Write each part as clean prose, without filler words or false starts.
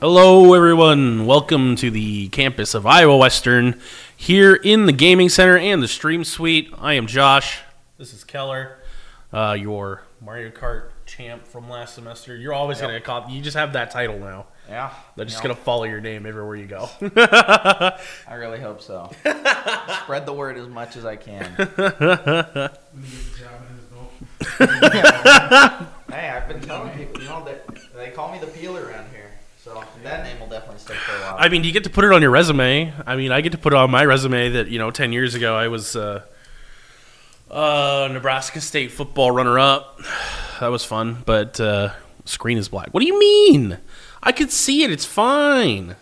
Hello, everyone. Welcome to the campus of Iowa Western here in the Gaming Center and the Stream Suite. I am Josh. This is Keller, your Mario Kart champ from last semester. You're always going to get caught. You just have that title now. Yeah. They're just going to follow your name everywhere you go. I really hope so. Spread the word as much as I can. Hey, I've been telling people, they call me the peeler around here. So that name will definitely stick for a while. I mean, do you get to put it on your resume? I mean, I get to put it on my resume that, 10 years ago I was Nebraska State football runner-up. That was fun, but screen is black. What do you mean? I could see it. It's fine.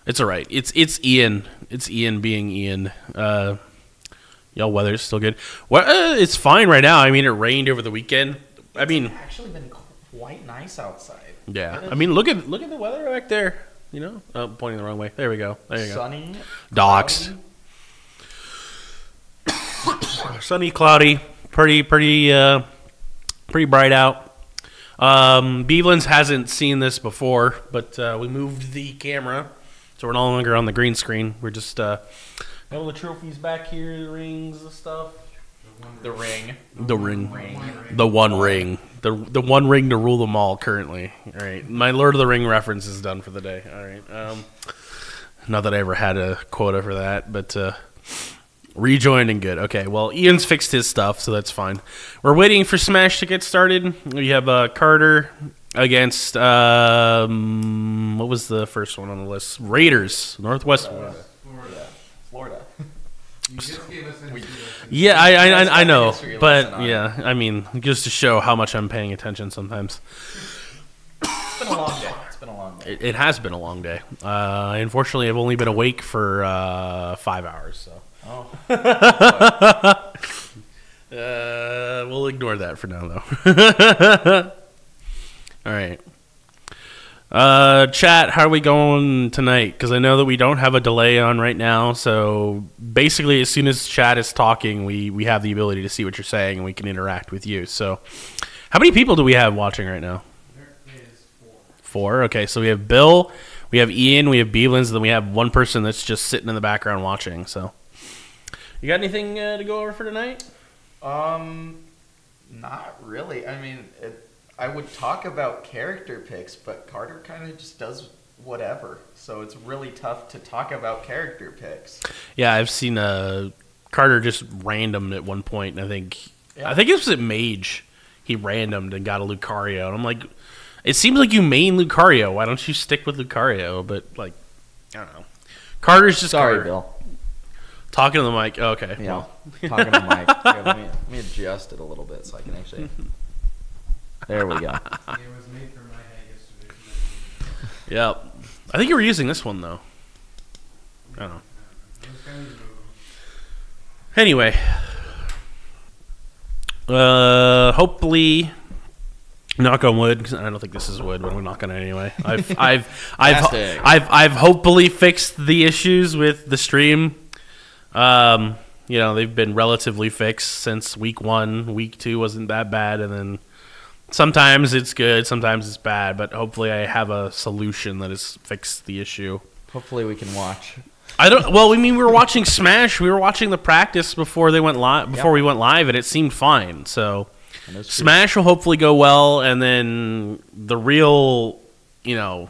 It's all right. It's Ian. It's Ian being Ian. Y'all, weather's still good. Well, it's fine right now. I mean, it rained over the weekend. It's actually been quite nice outside. Yeah, I mean, look at the weather back there. Oh, pointing the wrong way. There we go. There you Sunny, go. Doxed. Sunny, cloudy, pretty bright out. Bevelins hasn't seen this before, but we moved the camera, so we're no longer on the green screen. We're just all the trophies back here, the rings, the stuff. The ring. The one ring. The one ring to rule them all currently. All right. My Lord of the Ring reference is done for the day. All right. Not that I ever had a quota for that, but rejoined and good. Okay, well, Ian's fixed his stuff, so that's fine. We're waiting for Smash to get started. We have Carter against, what was the first one on the list? Raiders, Northwest Florida. You just gave us Yeah, I know, but yeah, I mean, just to show how much I'm paying attention sometimes. It's been a long day. It has been a long day. Unfortunately, I've only been awake for 5 hours, so. Oh. We'll ignore that for now, though. All right. Chat, how are we going tonight? Because I know that we don't have a delay on right now, so basically as soon as chat is talking, we have the ability to see what you're saying and we can interact with you. So how many people do we have watching right now? There is 4. 4? Okay, so we have Bill, we have Ian, we have Bevelins, and then we have one person that's just sitting in the background watching. So you got anything to go over for tonight? Not really. I mean, I would talk about character picks, but Carter kind of just does whatever. So it's really tough to talk about character picks. Yeah, I've seen Carter just random at one point, and I think it was at Mage. He randomed and got a Lucario, and I'm like, it seems like you main Lucario. Why don't you stick with Lucario? But I don't know. Carter's just Sorry, Carter. Bill. Talking to the mic. Oh, okay. Yeah, Well. talking to Mike. Here, let me adjust it a little bit so I can actually. There we go. It was made for my head yesterday. Yeah. I think you were using this one, though. I don't know. Anyway. Hopefully, knock on wood, because I don't think this is wood, but we're knocking on it anyway. I've hopefully fixed the issues with the stream. They've been relatively fixed since week 1. Week 2 wasn't that bad, and then sometimes it's good, sometimes it's bad, but hopefully I have a solution that has fixed the issue. Hopefully we can watch. We were watching Smash. We were watching the practice before they went live. Before we went live, and it seemed fine. So Smash will hopefully go well, and then the real, the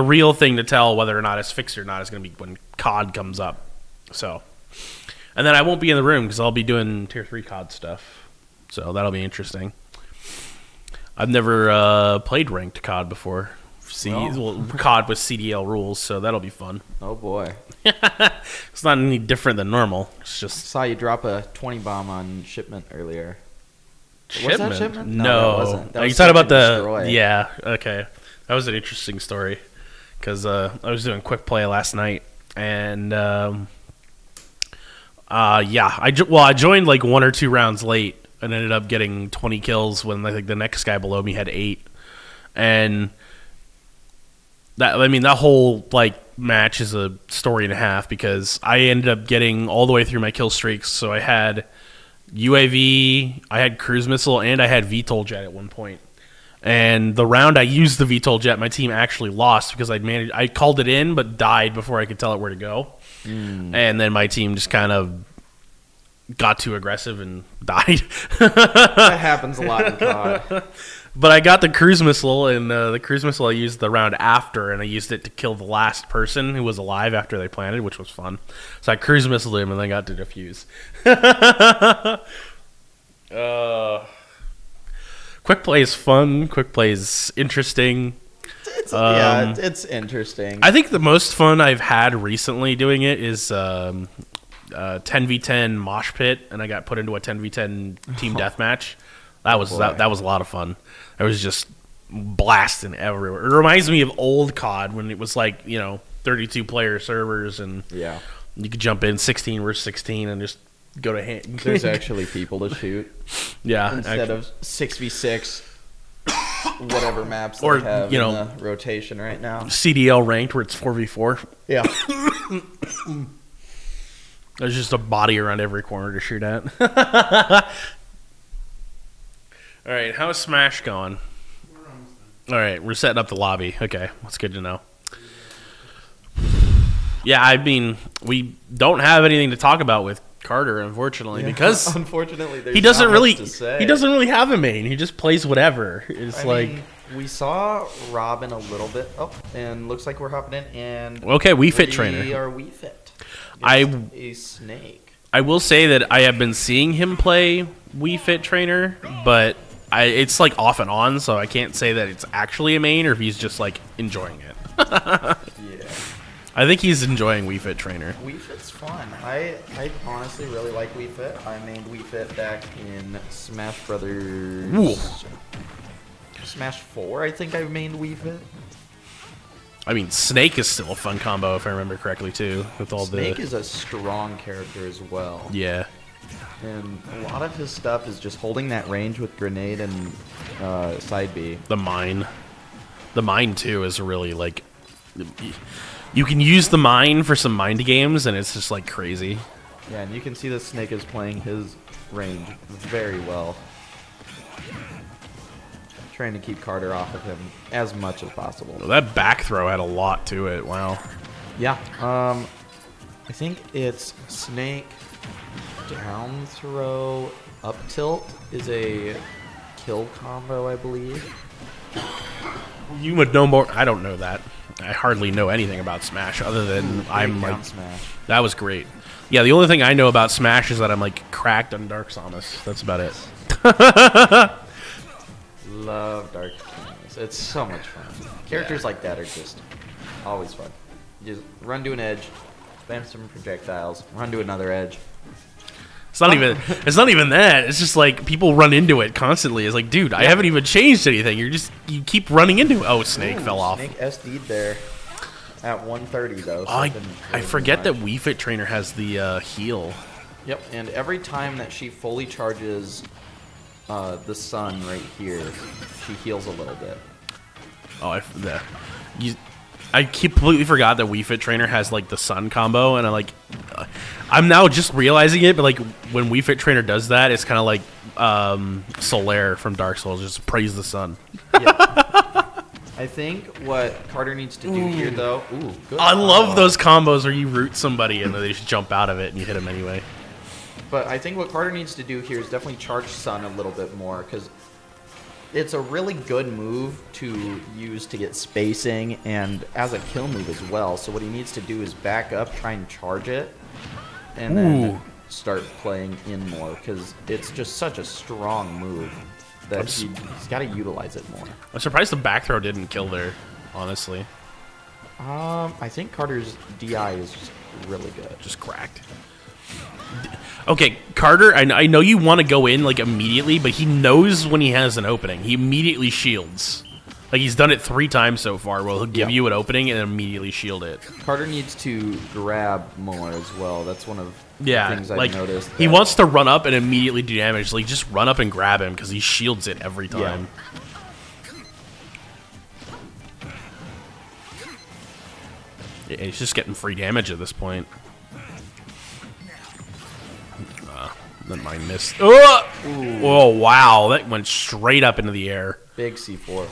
real thing to tell whether or not it's fixed or not is going to be when COD comes up. So, and then I won't be in the room because I'll be doing Tier 3 COD stuff. So that'll be interesting. I've never played ranked COD before. COD with CDL rules, so that'll be fun. Oh boy. It's not any different than normal. It's just Saw you drop a 20 bomb on shipment earlier. Shipment? Was that shipment? No. That wasn't. That Are you was talking about Destroy. Yeah, okay. That was an interesting story because I was doing quick play last night, and I joined like 1 or 2 rounds late and ended up getting 20 kills when I think the next guy below me had 8, and that whole match is a story and a half because I ended up getting all the way through my kill streaks. So I had UAV, I had cruise missile, and I had VTOL jet at one point. And the round I used the VTOL jet, my team actually lost because I called it in but died before I could tell it where to go. And then my team just kind of got too aggressive and died. That happens a lot in COD. But I got the cruise missile, and the cruise missile I used the round after, and I used it to kill the last person who was alive after they planted, which was fun. So I cruise missiled him, and then got to defuse. Quick play is fun. Quick play is interesting. It's interesting. I think the most fun I've had recently doing it is 10v10 mosh pit, and I got put into a 10v10 team deathmatch. That was that was a lot of fun. I was just blasting everywhere. It reminds me of old COD when it was like 32 player servers, and you could jump in 16 versus 16 and just go to hand. There's actually people to shoot. Yeah, instead of 6v6. Whatever maps or they have in the rotation right now. CDL ranked where it's 4v4. Yeah. There's just a body around every corner to shoot at. All right, how's Smash going? All right, we're setting up the lobby. Okay, that's good to know. Yeah, I mean, we don't have anything to talk about with Carter, unfortunately, because unfortunately he doesn't really have a main. He just plays whatever. It's I mean, we saw Robin a little bit. Oh, and looks like we're hopping in. And okay, Wii Fit trainer. We are Wii Fit. A snake. I will say that I have been seeing him play Wii Fit trainer, but it's like off and on, so I can't say that it's actually a main or if he's just like enjoying it. Yeah. I think he's enjoying Wii Fit trainer. Wii Fit's fun. I honestly really like Wii Fit. I made Wii Fit back in Smash Brothers. Ooh. Smash 4, I think I made Wii Fit. I mean, Snake is still a fun combo if I remember correctly too. With all Snake is a strong character as well. Yeah. And a lot of his stuff is just holding that range with grenade and side B. The mine too is really like. You can use the mine for some mind games, and it's just like crazy. Yeah, and you can see the Snake is playing his range very well. Trying to keep Carter off of him as much as possible. Well, that back throw had a lot to it. Wow. Yeah. I think it's Snake, down throw, up tilt is a kill combo, I believe. You would know more. I don't know that. I hardly know anything about Smash other than I'm like Smash. That was great. Yeah, the only thing I know about Smash is that I'm like cracked on Dark Samus. That's about it. Love Dark Samus. It's so much fun. Characters like that are just always fun. You just run to an edge, spam some projectiles, run to another edge. It's not even that. It's just like people run into it constantly. It's like, dude, I haven't even changed anything. You keep running into it. Oh, Snake fell off. Snake SD'd there at 130 though. So I forget that Wii Fit trainer has the heal. Yep, and every time that she fully charges the sun right here, she heals a little bit. Oh, I completely forgot that Wii Fit trainer has like the sun combo, and I'm now just realizing it. But like when Wii Fit trainer does that, it's kind of like Solaire from Dark Souls, just praise the sun. Yeah. I think what Carter needs to do here, though. Ooh, good. I love those combos where you root somebody and then they just jump out of it and you hit them anyway. But I think what Carter needs to do here is definitely charge Sun a little bit more, because it's a really good move to use to get spacing and as a kill move as well. So what he needs to do is back up, try and charge it, and then start playing in more, because it's just such a strong move that he's got to utilize it more. I'm surprised the back throw didn't kill there, honestly. I think Carter's DI is just really good. Just cracked. Okay, Carter, I know you want to go in like immediately, but he knows when he has an opening. He immediately shields. Like he's done it 3 times so far. Well, he'll give you an opening and then immediately shield it. Carter needs to grab more as well. That's one of the things I've noticed. He wants to run up and immediately do damage. Like just run up and grab him because he shields it every time. Yeah. He's just getting free damage at this point. Then mine missed. Oh! Whoa, wow. That went straight up into the air. Big C4.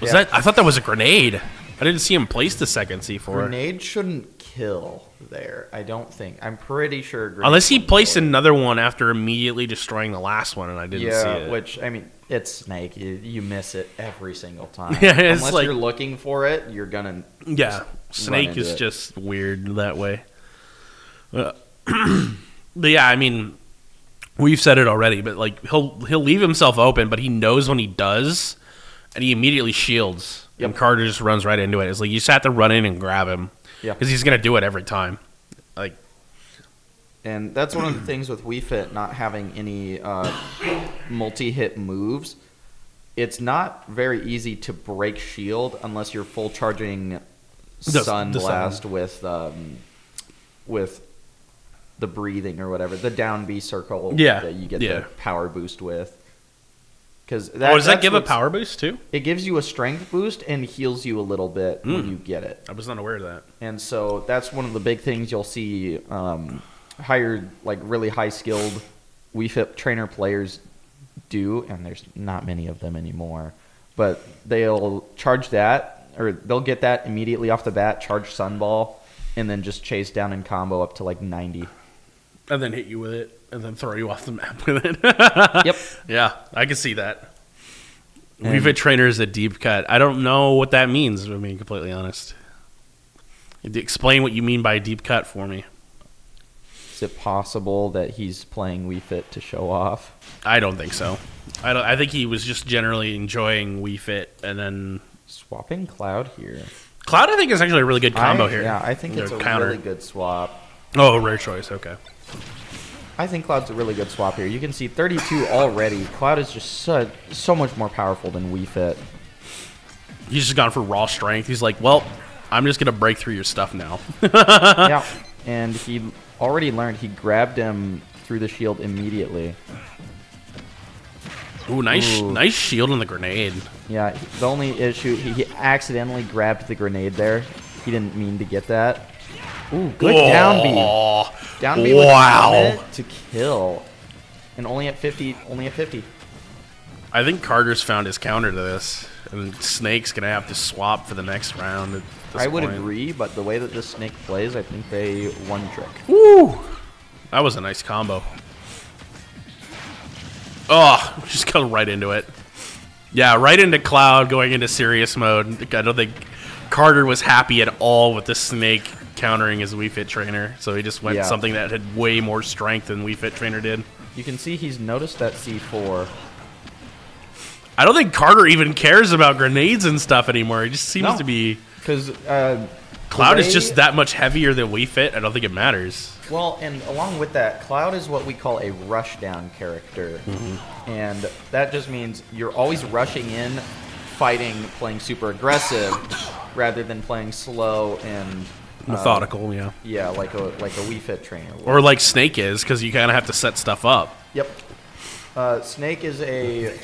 Was that? I thought that was a grenade. I didn't see him place the second C4. Grenade shouldn't kill there. I don't think. I'm pretty sure. Unless he placed kill. another one after immediately destroying the last one, and I didn't see it. Which, I mean, it's Snake. You miss it every single time. Yeah, it's Unless like, you're looking for it, you're gonna. Yeah, Snake is just weird that way. But yeah, I mean, we've said it already, but like he'll leave himself open, but he knows when he does, and he immediately shields. Yep. And Carter just runs right into it. It's like you just have to run in and grab him. Yeah. Because he's gonna do it every time. Like. And that's one of the things with Wii Fit not having any multi-hit moves. It's not very easy to break shield unless you're full charging Sun Blast with the breathing or whatever, the down B circle that you get the power boost with. Does that give a power boost too? It gives you a strength boost and heals you a little bit when you get it. I was not aware of that. And so that's one of the big things you'll see hired, like really high skilled Wii Fit trainer players do, and there's not many of them anymore. But they'll charge that, or they'll get that immediately off the bat, charge Sunball, and then just chase down and combo up to like 90. And then hit you with it, and then throw you off the map with it. Yep. Yeah, I can see that. Wii Fit trainer is a deep cut. I don't know what that means, to be completely honest. Explain what you mean by deep cut for me. Is it possible that he's playing Wii Fit to show off? I don't think so. I think he was just generally enjoying Wii Fit, and then swapping Cloud here. Cloud, I think, is actually a really good combo here. Yeah, I think it's a really good swap. Oh, rare choice. Okay. I think Cloud's a really good swap here. You can see 32 already. Cloud is just so much more powerful than Wii Fit. He's just gone for raw strength. He's like, well, I'm just gonna break through your stuff now. Yeah, and he already learned. He grabbed him through the shield immediately. Ooh, nice shield on the grenade. Yeah, the only issue, he accidentally grabbed the grenade there. He didn't mean to get that. Ooh, good down B. Down B with it to kill. And only at 50, I think Carter's found his counter to this. And Snake's going to have to swap for the next round at this I would point. agree, but the way that this Snake plays, I think they one trick. Woo! That was a nice combo. Oh, just go right into it. Yeah, right into Cloud, going into serious mode. I don't think Carter was happy at all with the Snake countering his Wii Fit trainer, so he just went something that had way more strength than Wii Fit trainer did. You can see he's noticed that C4. I don't think Carter even cares about grenades and stuff anymore. He just seems to be... Because Cloud is just that much heavier than Wii Fit. I don't think it matters. Well, and along with that, Cloud is what we call a rushdown character. And that just means you're always rushing in, fighting, playing super aggressive, rather than playing slow and... methodical, yeah. Yeah, like a Wii Fit trainer. Or like Snake is, because you kind of have to set stuff up. Yep. Snake is a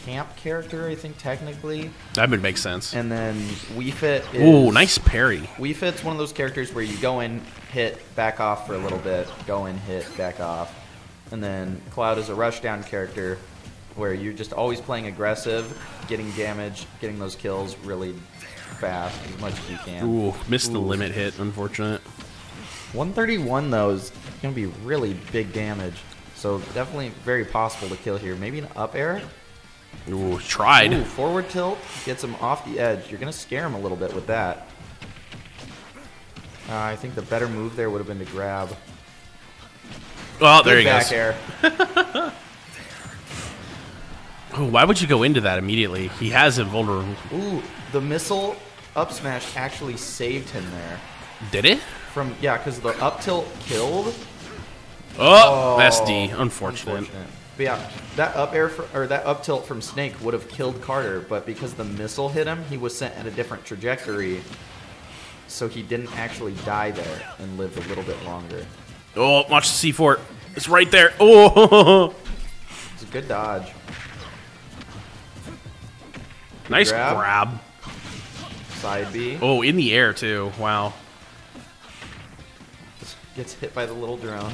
camp character, I think, technically. That would make sense. And then Wii Fit is... Ooh, nice parry. Wii Fit's one of those characters where you go in, hit, back off for a little bit, go in, hit, back off. And then Cloud is a rushdown character where you're just always playing aggressive, getting damage, getting those kills really fast, as much as you can. Ooh, missed the limit hit, unfortunate. 131, though, is going to be really big damage. So definitely very possible to kill here. Maybe an up air? Ooh, tried. Ooh, forward tilt gets him off the edge. You're going to scare him a little bit with that. I think the better move there would have been to grab. Well, there he back goes. Air. Oh, why would you go into that immediately? He has invulnerable. Ooh, the missile up smash actually saved him there. Did it? Because the up tilt killed. Oh, SD. Unfortunate. But yeah, that up air or that up tilt from Snake would have killed Carter, but because the missile hit him, he was sent at a different trajectory, so he didn't actually die there and lived a little bit longer. Oh, watch the C4. It's right there. Oh, it's a good dodge. Nice grab. Side B. Oh, in the air too. Wow. Just gets hit by the little drone.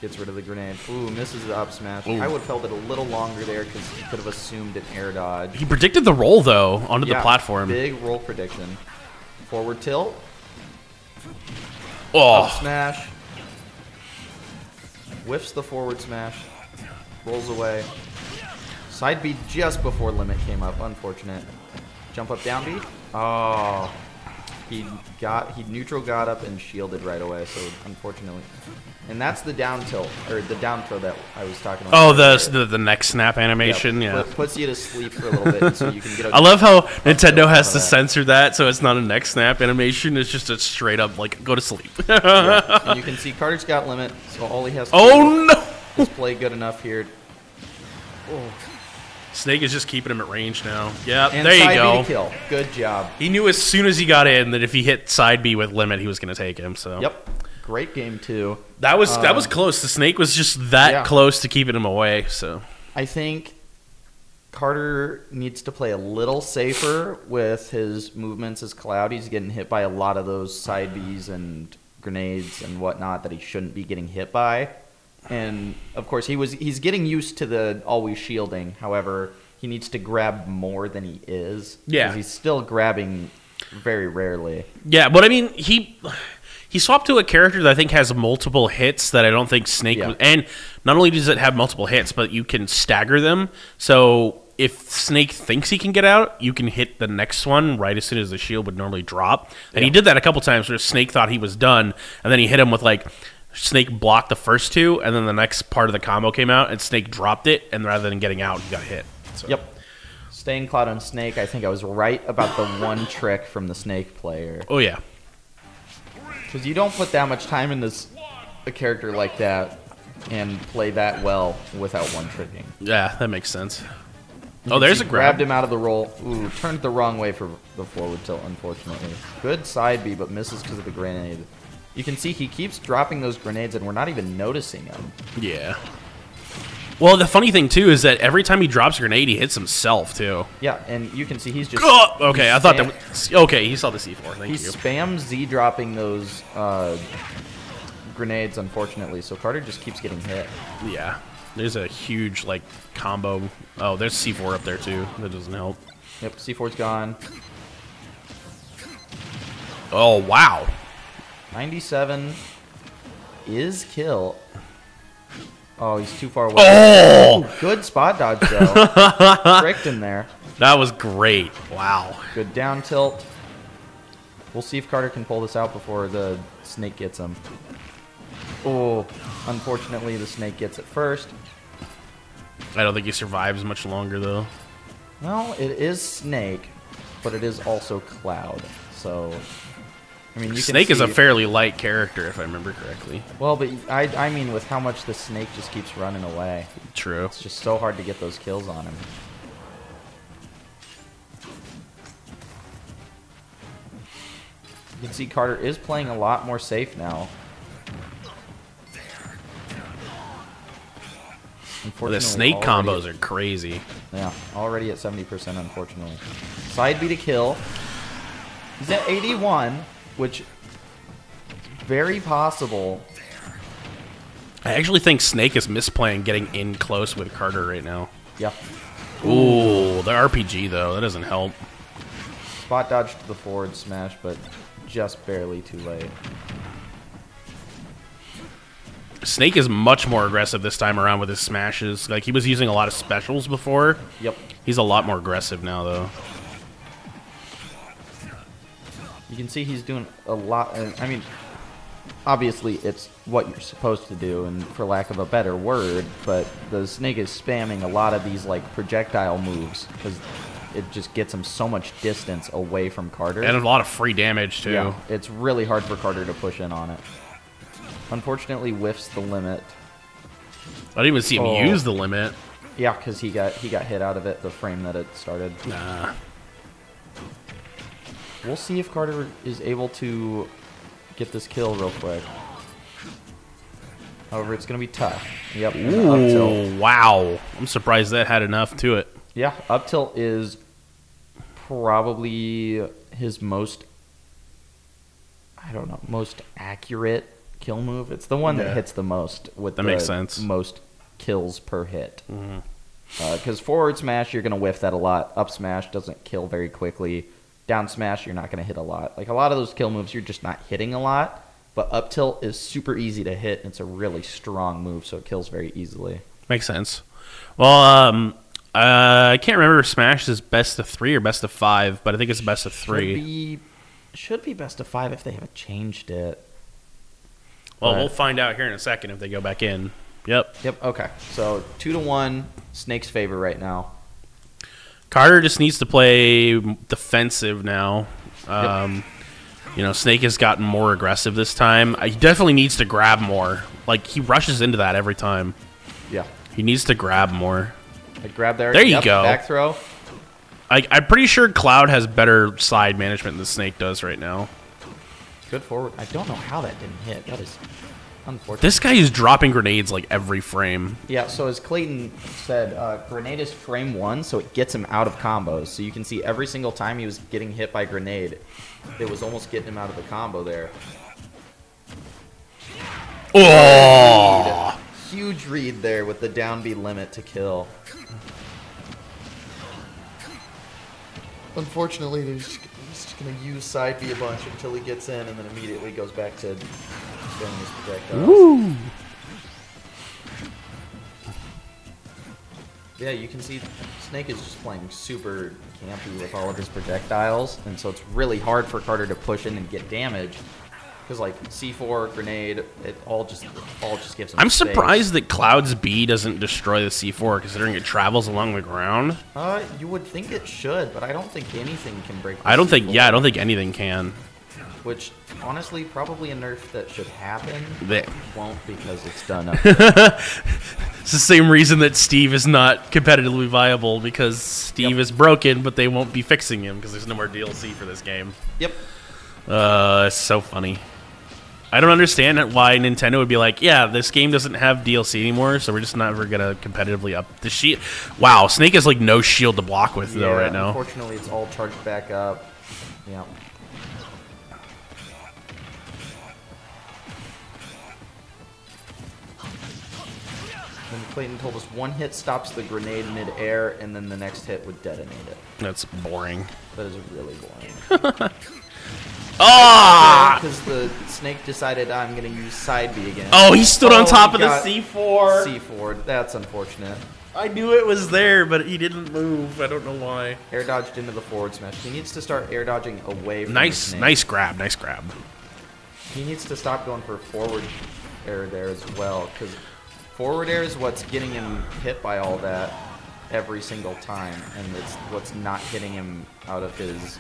Gets rid of the grenade. Ooh, misses the up smash. Ooh. I would have held it a little longer there because he could have assumed an air dodge. He predicted the roll, though, onto the Yeah, platform. Big roll prediction. Forward tilt. Oh, Up smash. Whiffs the forward smash. Rolls away. Side B just before limit came up. Unfortunate. Jump up down B. Oh. He neutral got up and shielded right away, so unfortunately. And that's the down tilt, or the down throw that I was talking about. oh, the neck snap animation, yeah. Puts you to sleep for a little bit so you can get a I love how Nintendo has to that. censor that, so it's not a neck snap animation. It's just a straight up, like, go to sleep. Yeah. And you can see Carter's got limit, so all he has to Oh, no! do is play good enough here. Oh. Snake is just keeping him at range now. Yeah, And there you side go. B to kill. Good job. He knew as soon as he got in that if he hit side B with limit, he was going to take him. So Yep. Great game, too. that was close. The Snake was just that Yeah. close to keeping him away. So I think Carter needs to play a little safer with his movements as Cloud. He's getting hit by a lot of those side Bs and grenades and whatnot that he shouldn't be getting hit by. And of course he's getting used to the always shielding. However, he needs to grab more than he is. Yeah. 'Cause he's still grabbing very rarely. yeah, but I mean he swapped to a character that I think has multiple hits that I don't think Snake Yeah. was, and not only does it have multiple hits, but you can stagger them. So if Snake thinks he can get out, you can hit the next one right as soon as the shield would normally drop. And he Yeah. did that a couple times where Snake thought he was done, and then he hit him with like Snake blocked the first two, and then the next part of the combo came out, and Snake dropped it, and rather than getting out, he got hit. So. Yep. Staying Cloud on Snake, I think I was right about the one trick from the Snake player. Oh yeah. Because you don't put that much time in a character like that and play that well without one tricking. Yeah, that makes sense. Oh, there's He a grabbed grab. him out of the roll. Ooh, turned the wrong way for the forward tilt, unfortunately. Good side B, but misses because of the grenade. You can see he keeps dropping those grenades, and we're not even noticing them. Yeah. Well, the funny thing, too, is that every time he drops a grenade, he hits himself, too. Yeah, and you can see he's just... Oh, okay, I thought spam- that was... Okay, he saw the C4, thank He you. spams Z-dropping those grenades, unfortunately, so Carter just keeps getting hit. Yeah. There's a huge, like, combo. Oh, there's C4 up there, too. That doesn't help. Yep, C4's gone. Oh, wow. 97 is kill. Oh, he's too far away. Oh! Good spot dodge, though. Tricked him there. That was great. Wow. Good down tilt. We'll see if Carter can pull this out before the Snake gets him. Oh, unfortunately, the Snake gets it first. I don't think he survives much longer, though. Well, it is Snake, but it is also Cloud. So, I mean, you can Snake is a see- fairly light character, if I remember correctly. Well, but I mean with how much the Snake just keeps running away. True. It's just so hard to get those kills on him. You can see Carter is playing a lot more safe now. Well, the Unfortunately, Snake already- combos are crazy. Yeah, already at 70%, unfortunately. Side B to kill. He's at 81, which very possible. I actually think Snake is misplaying getting in close with Carter right now. Yeah. Ooh, the RPG, though. That doesn't help. Spot dodge to the forward smash, but just barely too late. Snake is much more aggressive this time around with his smashes. Like, he was using a lot of specials before. Yep. He's a lot more aggressive now, though. You can see he's doing a lot. I mean, obviously it's what you're supposed to do, and for lack of a better word, but the Snake is spamming a lot of these like projectile moves because it just gets him so much distance away from Carter. And a lot of free damage, too. Yeah, it's really hard for Carter to push in on it. Unfortunately, whiffs the limit. I didn't even see him Oh. use the limit. Yeah, because he got hit out of it the frame that it started. Nah. We'll see if Carter is able to get this kill real quick. However, it's going to be tough. Yep. and up tilt. Ooh, wow. I'm surprised that had enough to it. Yeah, up tilt is probably his most, I don't know, most accurate kill move. It's the one Yeah. that hits the most with That the makes sense. most kills per hit. Because forward smash, you're going to whiff that a lot. Up smash doesn't kill very quickly. Down smash, you're not going to hit a lot. Like a lot of those kill moves, you're just not hitting a lot. But up tilt is super easy to hit. And it's a really strong move, so it kills very easily. Makes sense. Well, I can't remember if Smash is best of 3 or best of 5, but I think it's best of 3. Should be best of 5 if they haven't changed it. Well, But- we'll find out here in a second if they go back in. Yep. Yep. Okay. So 2-1, Snake's favor right now. Carter just needs to play defensive now. You know, Snake has gotten more aggressive this time. He definitely needs to grab more. Like, he rushes into that every time. Yeah. He needs to grab more. Like grab there. There you go. Back throw. I'm pretty sure Cloud has better side management than Snake does right now. Good forward. I don't know how that didn't hit. That is unfortunate. This guy is dropping grenades like every frame. Yeah, so as Clayton said, grenade is frame 1, so it gets him out of combos. So you can see every single time he was getting hit by grenade, it was almost getting him out of the combo there. Oh! Huge read there with the down B limit to kill. Unfortunately, he's just going to use side B a bunch until he gets in and then immediately goes back to throwing his projectiles. Woo! Yeah, you can see Snake is just playing super campy with all of his projectiles, and so it's really hard for Carter to push in and get damage. Because like C4, grenade, it all just gives him I'm space. surprised that Cloud's B doesn't destroy the C4, considering it travels along the ground. You would think it should, but I don't think anything can break the I don't think C4, anything can. Which, honestly, probably a nerf that should happen. They- Won't because it's done up. It's the same reason that Steve is not competitively viable, because Steve is broken, but they won't be fixing him because there's no more DLC for this game. Yep. It's so funny. I don't understand why Nintendo would be like, yeah, this game doesn't have DLC anymore, so we're just never gonna competitively up the shield. Wow, Snake has like no shield to block with though right now. Unfortunately, it's all charged back up. Yeah. And Clayton told us one hit stops the grenade mid-air, and then the next hit would detonate it. That's boring. That is really boring. Ah! Because the Snake decided I'm going to use side B again. Oh, he stood on top he of the got C4. C4. That's unfortunate. I knew it was there, but he didn't move. I don't know why. Air dodged into the forward smash. He needs to start air dodging away from the Nice, Snake. nice grab, nice grab. He needs to stop going for forward air there as well, because forward air is what's getting him hit by all that every single time, and it's what's not hitting him out of his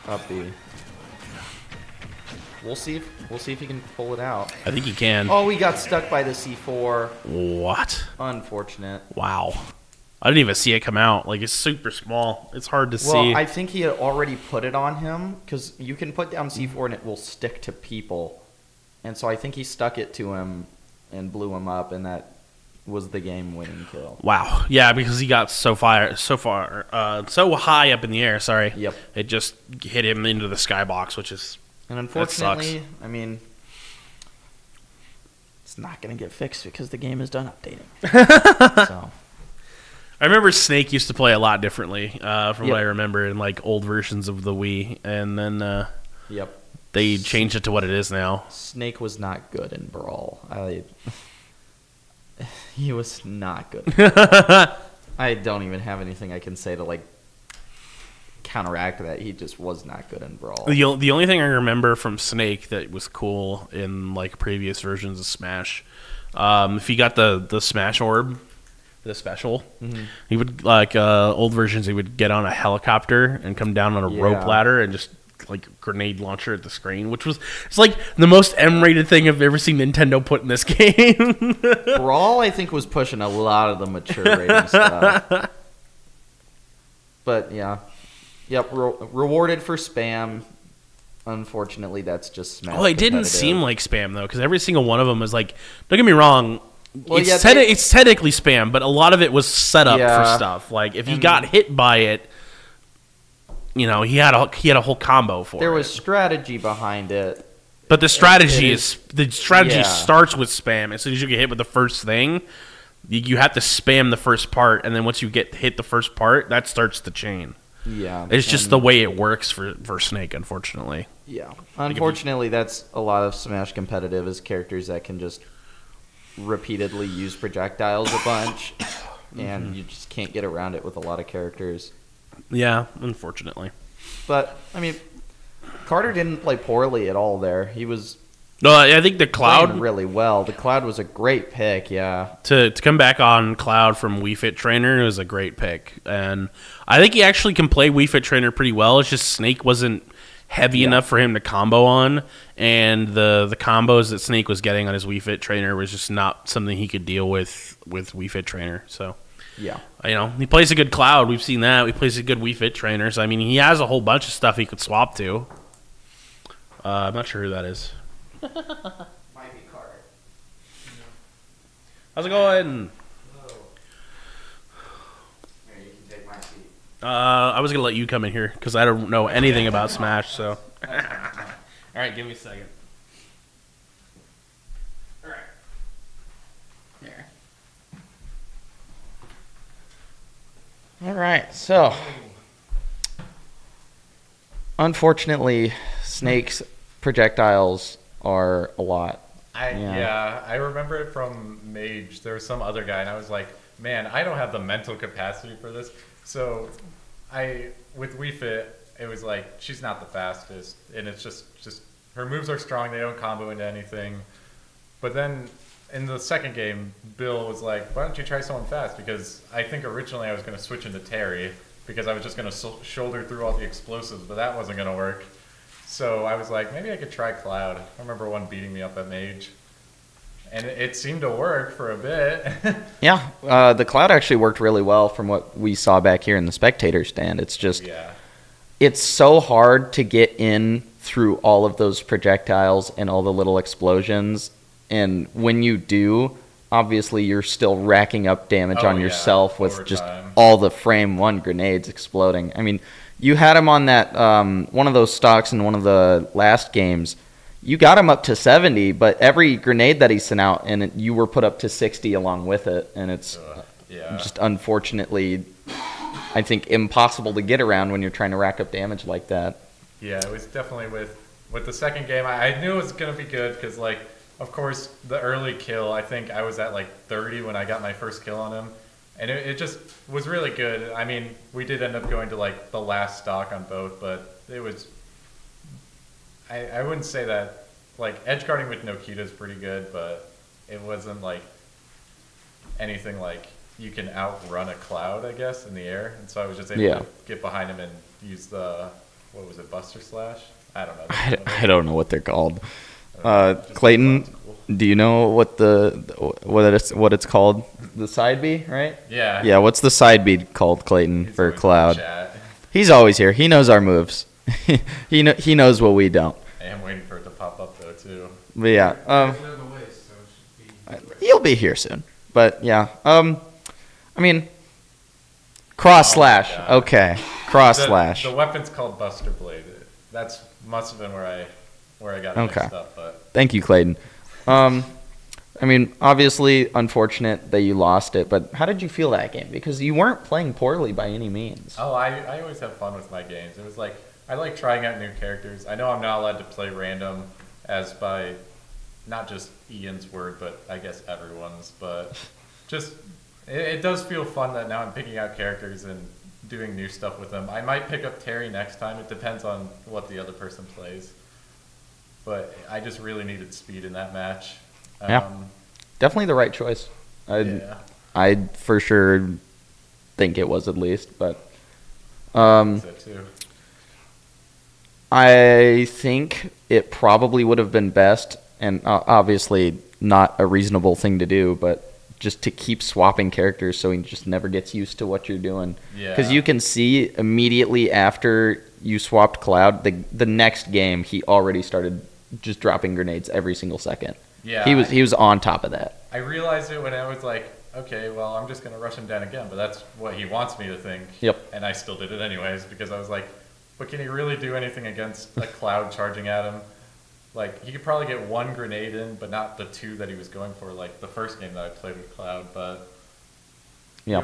up B. We'll see if he can pull it out. I think he can. Oh, he got stuck by the C4. What? Unfortunate. Wow. I didn't even see it come out. Like, it's super small. It's hard to Well, see. I think he had already put it on him, because you can put down C4 and it will stick to people. And so I think he stuck it to him and blew him up, and that was the game-winning kill. Wow. Yeah, because he got so high up in the air, sorry. Yep. It just hit him into the skybox, which is... And unfortunately, I mean, it's not going to get fixed because the game is done updating. So I remember Snake used to play a lot differently from Yep. what I remember in, like, old versions of the Wii. And then yep. they changed it to what it is now. Snake was not good in Brawl. He was not good. I don't even have anything I can say to, like, counteract that. He just was not good in Brawl. The only thing I remember from Snake that was cool in like previous versions of Smash, if he got the Smash Orb, the special, he would like old versions. He would get on a helicopter and come down on a rope ladder and just like grenade launcher at the screen, which was it's like the most M-rated thing I've ever seen Nintendo put in this game. Brawl, I think, was pushing a lot of the mature rating stuff. But yeah. Yep, rewarded for spam. Unfortunately, that's just Smash. Well, it didn't competitive. seem like spam though, because every single one of them was like. Don't get me wrong. Well, It's, yeah, it's technically spam, but a lot of it was set up for stuff. Like if you got hit by it, you know, he had a whole combo for it. There was strategy behind it, But the strategy It is the strategy yeah. starts with spam. As soon as you get hit with the first thing, you have to spam the first part, and then once you get hit the first part, that starts the chain. Yeah. It's just the way it works for Snake, unfortunately. Yeah. Unfortunately, that's a lot of Smash competitive is characters that can just repeatedly use projectiles a bunch, and you just can't get around it with a lot of characters. Yeah, unfortunately. But, I mean, Carter didn't play poorly at all there. He was No, I think the playing Cloud really well. The Cloud was a great pick, yeah. to come back on Cloud from Wii Fit Trainer was a great pick, and I think he actually can play Wii Fit Trainer pretty well. It's just Snake wasn't heavy enough for him to combo on, and the combos that Snake was getting on his Wii Fit Trainer was just not something he could deal with Wii Fit Trainer. So, Yeah. he plays a good Cloud. We've seen that. He plays a good Wii Fit Trainer. So, I mean, he has a whole bunch of stuff he could swap to. I'm not sure who that is. Might be Carter. How's it going? Here, you can take my seat. I was gonna let you come in here because I don't know anything about Smash. So, all right, give me a second. All right. There. All right, so unfortunately, Snake's projectiles are a lot. I remember it from Mage. There was some other guy, and I was like, man, I don't have the mental capacity for this. So, with Wii Fit, it was like she's not the fastest, and it's just her moves are strong. They don't combo into anything. But then in the second game, Bill was like, why don't you try someone fast? Because I think originally I was going to switch into Terry because I was just going to shoulder through all the explosives, but that wasn't going to work. So I was like, maybe I could try Cloud. I remember one beating me up at Mage. And it seemed to work for a bit. Yeah, the Cloud actually worked really well from what we saw back here in the spectator stand. It's just, it's so hard to get in through all of those projectiles and all the little explosions. And when you do, obviously you're still racking up damage on yourself with over just time. all the frame one grenades exploding. I mean, you had him on that one of those stocks in one of the last games. You got him up to 70, but every grenade that he sent out, and you were put up to 60 along with it. And it's just unfortunately, I think, impossible to get around when you're trying to rack up damage like that. Yeah, it was definitely with the second game. I knew it was going to be good because, like, of course, the early kill, I think I was at like 30 when I got my first kill on him. And it just was really good. I mean, we did end up going to like the last stock on both, but it was... I wouldn't say that... Like, edge guarding with Nokita is pretty good, but it wasn't like anything like you can outrun a Cloud, I guess, in the air. And so I was just able to get behind him and use the... What was it, Buster Slash? I don't know. I don't know what they're called. Clayton, do you know what it's called? The side B, right? Yeah. Yeah, what's the side B called, Clayton, He's for always in the Cloud? chat. He's always here. He knows our moves. he knows what we don't. I am waiting for it to pop up, though, too. But yeah, There's another way, so it should be. he'll be here soon. But yeah, I mean, cross slash. God. Okay, cross slash. The weapon's called Buster Blade. That's must have been where I got it mixed up. But Thank you, Clayton. I mean, obviously, unfortunate that you lost it, but how did you feel that game? Because you weren't playing poorly by any means. oh, I always have fun with my games. It was like I like trying out new characters. I know I'm not allowed to play random, as by not just Ian's word, but I guess everyone's. But just it does feel fun that now I'm picking out characters and doing new stuff with them. I might pick up Terry next time. It depends on what the other person plays. But I just really needed speed in that match. Yeah. Definitely the right choice. Yeah. I for sure think it was, at least, but So too. I think it probably would have been best, and obviously not a reasonable thing to do, but just to keep swapping characters so he just never gets used to what you're doing. Yeah. Because you can see immediately after you swapped Cloud, the next game he already started just dropping grenades every single second. Yeah. He was on top of that. I realized it when I was like, okay, well, I'm just going to rush him down again, but that's what he wants me to think. Yep. And I still did it anyways because I was like, but can he really do anything against a Cloud charging at him? Like, he could probably get 1 grenade in, but not the 2 that he was going for, like the first game that I played with Cloud. But yeah,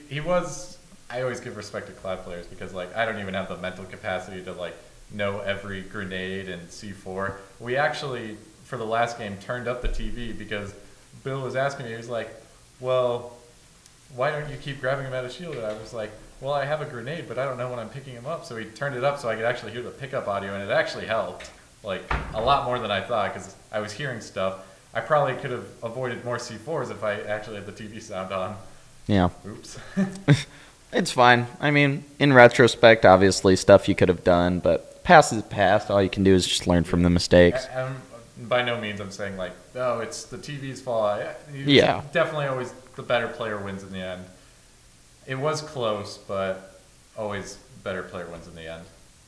he was. I always give respect to Cloud players because, like, I don't even have the mental capacity to, like, know every grenade and C4. We actually, for the last game, turned up the TV because Bill was asking me, he was like, well, why don't you keep grabbing him out of shield? And I was like, well, I have a grenade, but I don't know when I'm picking him up. So he turned it up so I could actually hear the pickup audio, and it actually helped, like, a lot more than I thought because I was hearing stuff. I probably could have avoided more C4s if I actually had the TV sound on. Yeah. Oops. It's fine. I mean, in retrospect, obviously, stuff you could have done, but past is past. All you can do is just learn from the mistakes. By no means I'm saying, like, oh, it's the TV's fault. Yeah. Definitely always the better player wins in the end. It was close, but always better player wins in the end.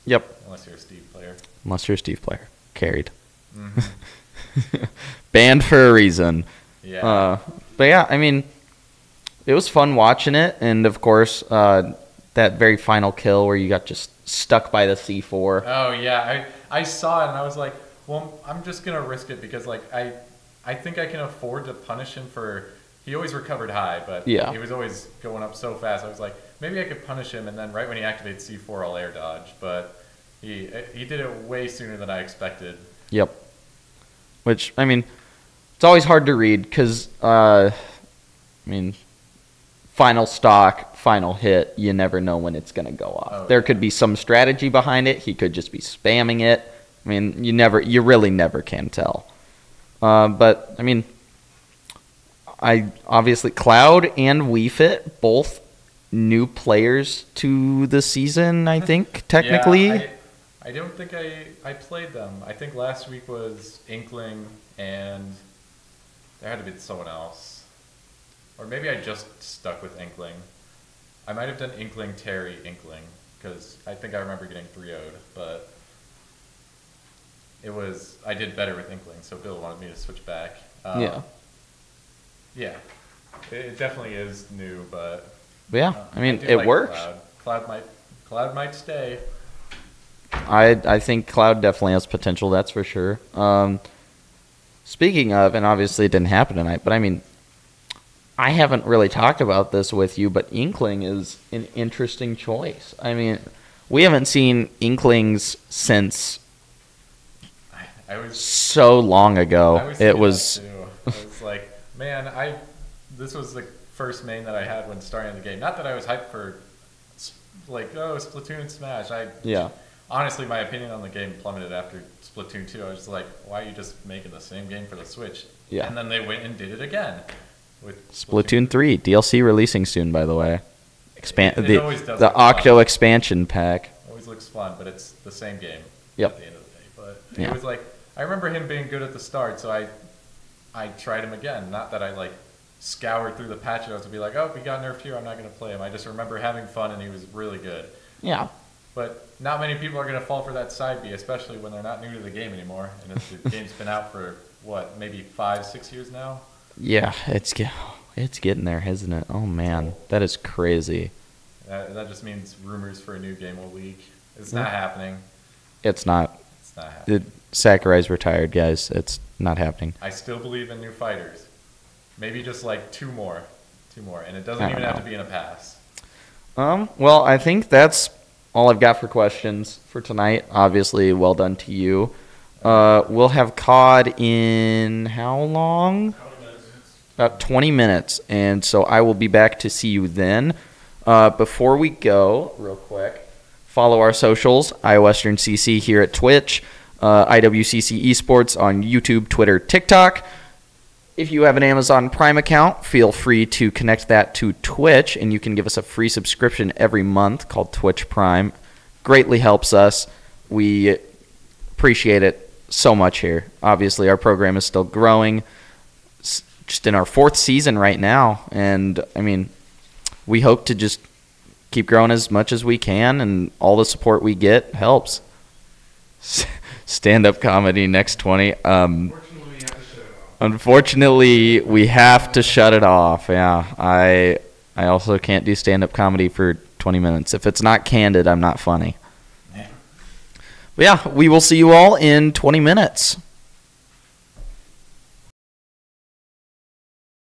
Yep. Unless you're a Steve player. Unless you're a Steve player. Carried. Mm-hmm. Banned for a reason. Yeah. But yeah, I mean, it was fun watching it, and of course, that very final kill where you got just stuck by the C4. Oh yeah, I saw it and I was like, well, I'm just gonna risk it because, like, I think I can afford to punish him for. He always recovered high, but yeah, he was always going up so fast. I was like, maybe I could punish him, and then right when he activates C4, I'll air dodge. But he did it way sooner than I expected. Yep. Which, I mean, it's always hard to read because, I mean, final stock, final hit, you never know when it's going to go off. Oh, there could be some strategy behind it. He could just be spamming it. I mean, you really never can tell. But, I mean, obviously Cloud and WeFit, both new players to the season, I think, technically. Yeah, I don't think I played them. I think last week was Inkling, and there had to be someone else. Or maybe I just stuck with Inkling. I might have done Inkling, Terry, Inkling, because I think I remember getting 3-0'd, but I did better with Inkling, so Bill wanted me to switch back. Yeah. Yeah. It definitely is new, but yeah, I mean, do it like works. Cloud might stay. I think Cloud definitely has potential, that's for sure. Speaking of, and obviously it didn't happen tonight, but I mean, I haven't really talked about this with you, but Inkling is an interesting choice. I mean, we haven't seen Inklings since so long ago. It was like, man, this was the first main that I had when starting the game. Not that I was hyped for, like, oh, Splatoon and Smash. Yeah. Honestly, my opinion on the game plummeted after Splatoon 2. I was just like, why are you just making the same game for the Switch? Yeah. And then they went and did it again with Splatoon 3 DLC releasing soon, by the way. It always does the look Octo fun. expansion pack. Always looks fun, but it's the same game Yep. at the end of the day. But Yeah. it was like, I remember him being good at the start, so I tried him again. Not that I, like, scoured through the patch notes to be like, oh, he got nerfed here, I'm not going to play him. I just remember having fun, and he was really good. Yeah. But not many people are going to fall for that side B, especially when they're not new to the game anymore. And the game's been out for, what, maybe 5-6 years now? Yeah, it's getting there, isn't it? Oh, man. That is crazy. That just means rumors for a new game will leak. It's not happening. It's not. It's not happening. Sakurai's retired, guys. It's not happening. I still believe in new fighters. Maybe just like two more. And it doesn't even have to be in a pass. Well, I think that's all I've got for questions for tonight. Obviously, well done to you. We'll have COD in how long? About 20 minutes. And so I will be back to see you then. Before we go, real quick, follow our socials, iWesternCC here at Twitch, IWCC Esports on YouTube, Twitter, TikTok. If you have an Amazon Prime account, feel free to connect that to Twitch, and you can give us a free subscription every month called Twitch Prime. Greatly helps us. We appreciate it so much here. Obviously, our program is still growing, just in our 4th season right now, and I mean, we hope to just keep growing as much as we can, and all the support we get helps. Stand-up comedy next 20. Unfortunately, we have to shut it off. Yeah, I also can't do stand-up comedy for 20 minutes. If it's not candid, I'm not funny. yeah, we will see you all in 20 minutes.